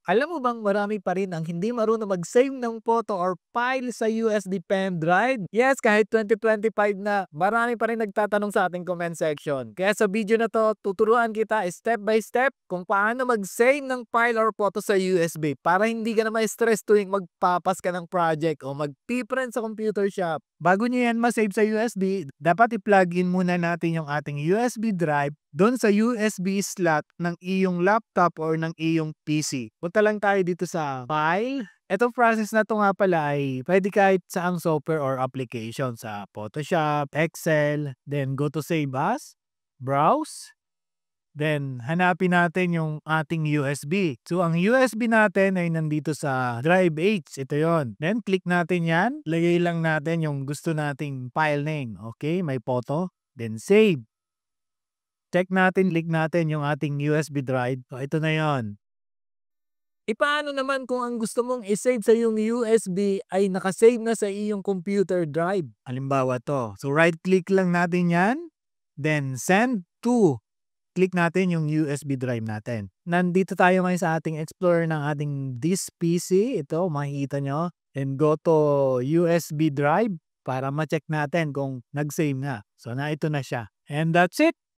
Alam mo bang marami pa rin ang hindi marunong mag-save ng photo or file sa USB pen drive? Yes, kahit 2025 na, marami pa rin nagtatanong sa ating comment section. Kaya sa video na to, tuturuan kita step by step kung paano mag-save ng file or photo sa USB para hindi ka na ma-stress tuwing magpapas ka ng project o mag-print sa computer shop. Bago nyo yan ma-save sa USB, dapat i-plug in muna natin yung ating USB drive doon sa USB slot ng iyong laptop or ng iyong PC. Punta lang tayo dito sa File. Itong process na to nga pala ay pwede kahit saang software or application sa Photoshop, Excel, then go to Save As, Browse, then hanapin natin yung ating USB. So ang USB natin ay nandito sa Drive H. Ito yon. Then click natin yan. Lagay lang natin yung gusto nating file name. Okay, may photo. Then save. Check natin, link natin yung ating USB drive. So, ito na yon. Paano naman kung ang gusto mong isave sa iyong USB ay nakasave na sa iyong computer drive? Halimbawa to. So, right-click lang natin yan. Then, send to. Click natin yung USB drive natin. Nandito tayo ngayon sa ating Explorer ng ating this PC. Ito, makikita nyo. And go to USB drive para ma-check natin kung nag-save na. So, ito na siya. And that's it.